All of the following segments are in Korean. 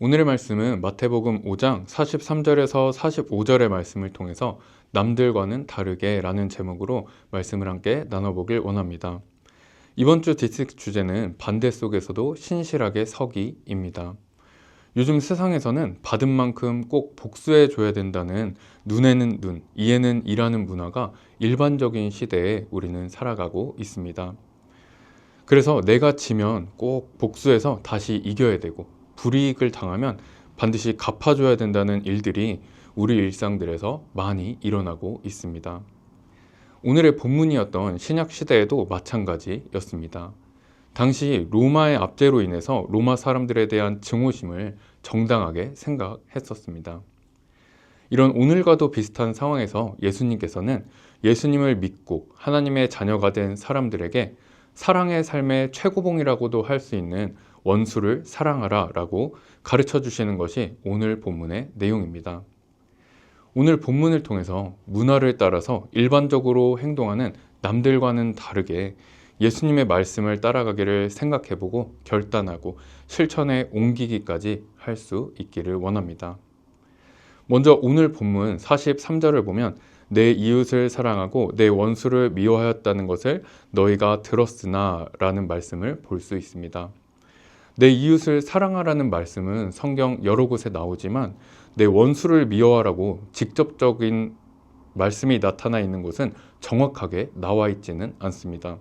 오늘의 말씀은 마태복음 5장 43절에서 45절의 말씀을 통해서 남들과는 다르게 라는 제목으로 말씀을 함께 나눠보길 원합니다. 이번 주 디스크 주제는 반대 속에서도 신실하게 서기입니다. 요즘 세상에서는 받은 만큼 꼭 복수해 줘야 된다는 눈에는 눈, 이에는 이라는 문화가 일반적인 시대에 우리는 살아가고 있습니다. 그래서 내가 지면 꼭 복수해서 다시 이겨야 되고 불이익을 당하면 반드시 갚아줘야 된다는 일들이 우리 일상들에서 많이 일어나고 있습니다. 오늘의 본문이었던 신약 시대에도 마찬가지였습니다. 당시 로마의 압제로 인해서 로마 사람들에 대한 증오심을 정당하게 생각했었습니다. 이런 오늘과도 비슷한 상황에서 예수님께서는 예수님을 믿고 하나님의 자녀가 된 사람들에게 사랑의 삶의 최고봉이라고도 할 수 있는 원수를 사랑하라 라고 가르쳐 주시는 것이 오늘 본문의 내용입니다. 오늘 본문을 통해서 문화를 따라서 일반적으로 행동하는 남들과는 다르게 예수님의 말씀을 따라가기를 생각해보고 결단하고 실천에 옮기기까지 할 수 있기를 원합니다. 먼저 오늘 본문 43절을 보면 내 이웃을 사랑하고 내 원수를 미워하였다는 것을 너희가 들었으나 라는 말씀을 볼 수 있습니다. 내 이웃을 사랑하라는 말씀은 성경 여러 곳에 나오지만 내 원수를 미워하라고 직접적인 말씀이 나타나 있는 곳은 정확하게 나와 있지는 않습니다.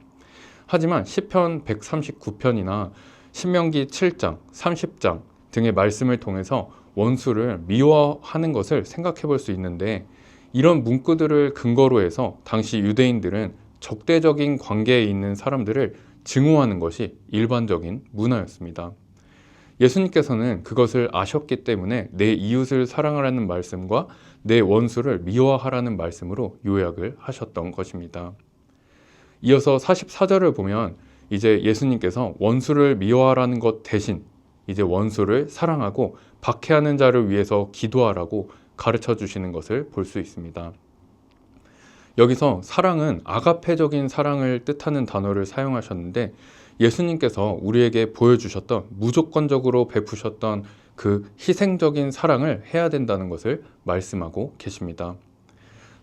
하지만 시편 139편이나 신명기 7장, 30장 등의 말씀을 통해서 원수를 미워하는 것을 생각해 볼 수 있는데 이런 문구들을 근거로 해서 당시 유대인들은 적대적인 관계에 있는 사람들을 증오하는 것이 일반적인 문화였습니다. 예수님께서는 그것을 아셨기 때문에 내 이웃을 사랑하라는 말씀과 내 원수를 미워하라는 말씀으로 요약을 하셨던 것입니다. 이어서 44절을 보면 이제 예수님께서 원수를 미워하라는 것 대신 이제 원수를 사랑하고 박해하는 자를 위해서 기도하라고 가르쳐 주시는 것을 볼 수 있습니다. 여기서 사랑은 아가페적인 사랑을 뜻하는 단어를 사용하셨는데 예수님께서 우리에게 보여주셨던 무조건적으로 베푸셨던 그 희생적인 사랑을 해야 된다는 것을 말씀하고 계십니다.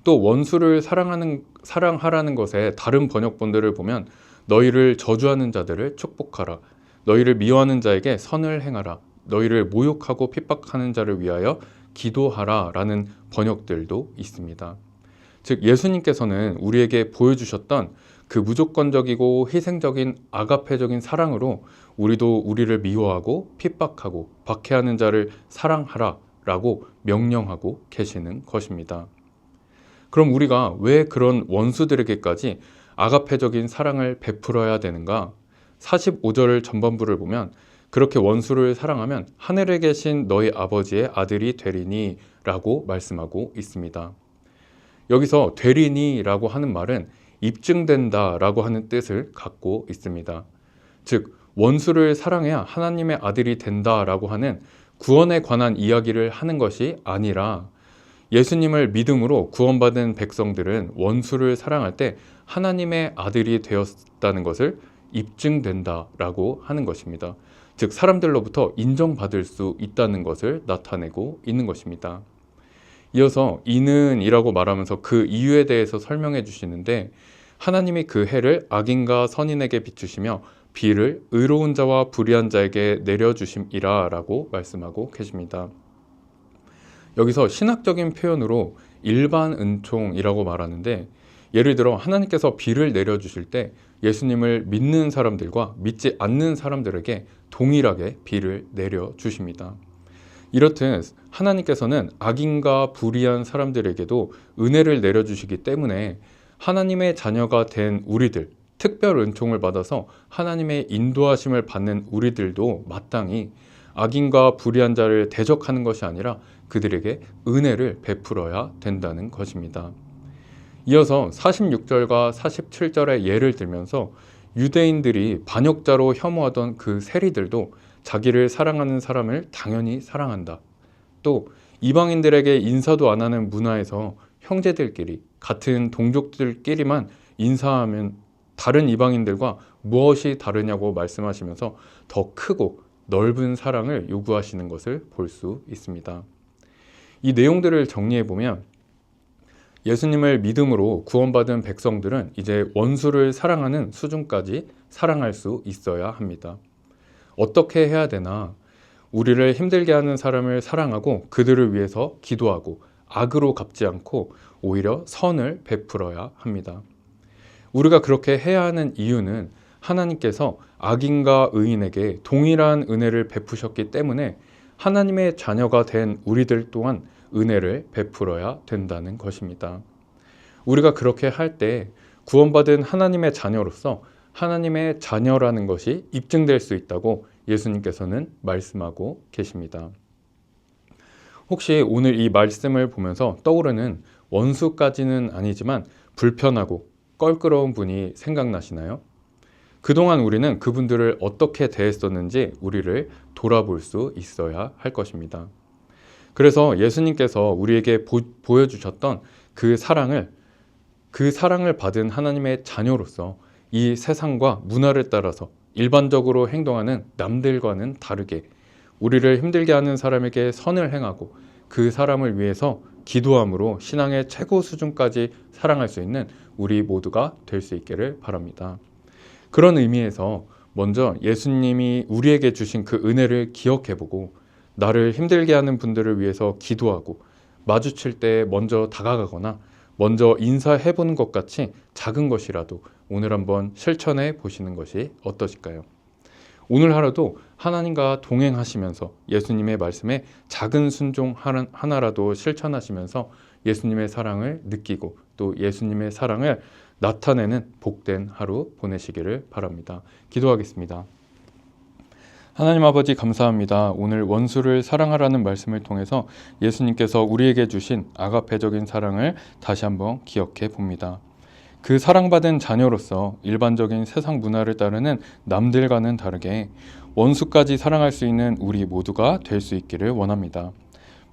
또 원수를 사랑하라는 것에 다른 번역본들을 보면 너희를 저주하는 자들을 축복하라, 너희를 미워하는 자에게 선을 행하라, 너희를 모욕하고 핍박하는 자를 위하여 기도하라 라는 번역들도 있습니다. 즉 예수님께서는 우리에게 보여주셨던 그 무조건적이고 희생적인 아가페적인 사랑으로 우리도 우리를 미워하고 핍박하고 박해하는 자를 사랑하라 라고 명령하고 계시는 것입니다. 그럼 우리가 왜 그런 원수들에게까지 아가페적인 사랑을 베풀어야 되는가? 45절 전반부를 보면 그렇게 원수를 사랑하면 하늘에 계신 너희 아버지의 아들이 되리니 라고 말씀하고 있습니다. 여기서 되리니 라고 하는 말은 입증된다 라고 하는 뜻을 갖고 있습니다. 즉 원수를 사랑해야 하나님의 아들이 된다 라고 하는 구원에 관한 이야기를 하는 것이 아니라 예수님을 믿음으로 구원받은 백성들은 원수를 사랑할 때 하나님의 아들이 되었다는 것을 입증된다 라고 하는 것입니다. 즉 사람들로부터 인정받을 수 있다는 것을 나타내고 있는 것입니다. 이어서 이는 이라고 말하면서 그 이유에 대해서 설명해 주시는데 하나님이 그 해를 악인과 선인에게 비추시며 비를 의로운 자와 불의한 자에게 내려주심이라 라고 말씀하고 계십니다. 여기서 신학적인 표현으로 일반 은총이라고 말하는데 예를 들어 하나님께서 비를 내려주실 때 예수님을 믿는 사람들과 믿지 않는 사람들에게 동일하게 비를 내려주십니다. 이렇듯 하나님께서는 악인과 불의한 사람들에게도 은혜를 내려주시기 때문에 하나님의 자녀가 된 우리들, 특별 은총을 받아서 하나님의 인도하심을 받는 우리들도 마땅히 악인과 불의한 자를 대적하는 것이 아니라 그들에게 은혜를 베풀어야 된다는 것입니다. 이어서 46절과 47절의 예를 들면서 유대인들이 반역자로 혐오하던 그 세리들도 자기를 사랑하는 사람을 당연히 사랑한다. 또 이방인들에게 인사도 안 하는 문화에서 형제들끼리 같은 동족들끼리만 인사하면 다른 이방인들과 무엇이 다르냐고 말씀하시면서 더 크고 넓은 사랑을 요구하시는 것을 볼 수 있습니다. 이 내용들을 정리해보면 예수님을 믿음으로 구원받은 백성들은 이제 원수를 사랑하는 수준까지 사랑할 수 있어야 합니다. 어떻게 해야 되나? 우리를 힘들게 하는 사람을 사랑하고 그들을 위해서 기도하고 악으로 갚지 않고 오히려 선을 베풀어야 합니다. 우리가 그렇게 해야 하는 이유는 하나님께서 악인과 의인에게 동일한 은혜를 베푸셨기 때문에 하나님의 자녀가 된 우리들 또한 은혜를 베풀어야 된다는 것입니다. 우리가 그렇게 할 때 구원받은 하나님의 자녀로서 하나님의 자녀라는 것이 입증될 수 있다고 예수님께서는 말씀하고 계십니다. 혹시 오늘 이 말씀을 보면서 떠오르는 원수까지는 아니지만 불편하고 껄끄러운 분이 생각나시나요? 그동안 우리는 그분들을 어떻게 대했었는지 우리를 돌아볼 수 있어야 할 것입니다. 그래서 예수님께서 우리에게 보여주셨던 그 사랑을 받은 하나님의 자녀로서 이 세상과 문화를 따라서 일반적으로 행동하는 남들과는 다르게 우리를 힘들게 하는 사람에게 선을 행하고 그 사람을 위해서 기도함으로 신앙의 최고 수준까지 사랑할 수 있는 우리 모두가 될 수 있기를 바랍니다. 그런 의미에서 먼저 예수님이 우리에게 주신 그 은혜를 기억해보고 나를 힘들게 하는 분들을 위해서 기도하고 마주칠 때 먼저 다가가거나 먼저 인사해보는 것 같이 작은 것이라도 오늘 한번 실천해 보시는 것이 어떠실까요? 오늘 하루도 하나님과 동행하시면서 예수님의 말씀에 작은 순종 하나라도 실천하시면서 예수님의 사랑을 느끼고 또 예수님의 사랑을 나타내는 복된 하루 보내시기를 바랍니다. 기도하겠습니다. 하나님 아버지 감사합니다. 오늘 원수를 사랑하라는 말씀을 통해서 예수님께서 우리에게 주신 아가페적인 사랑을 다시 한번 기억해 봅니다. 그 사랑받은 자녀로서 일반적인 세상 문화를 따르는 남들과는 다르게 원수까지 사랑할 수 있는 우리 모두가 될 수 있기를 원합니다.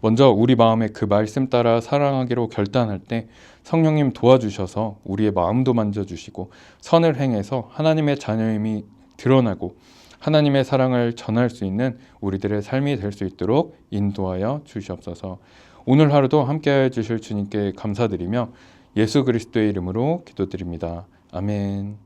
먼저 우리 마음에 그 말씀 따라 사랑하기로 결단할 때 성령님 도와주셔서 우리의 마음도 만져주시고 선을 행해서 하나님의 자녀임이 드러나고 하나님의 사랑을 전할 수 있는 우리들의 삶이 될 수 있도록 인도하여 주시옵소서. 오늘 하루도 함께하여 주실 주님께 감사드리며 예수 그리스도의 이름으로 기도드립니다. 아멘.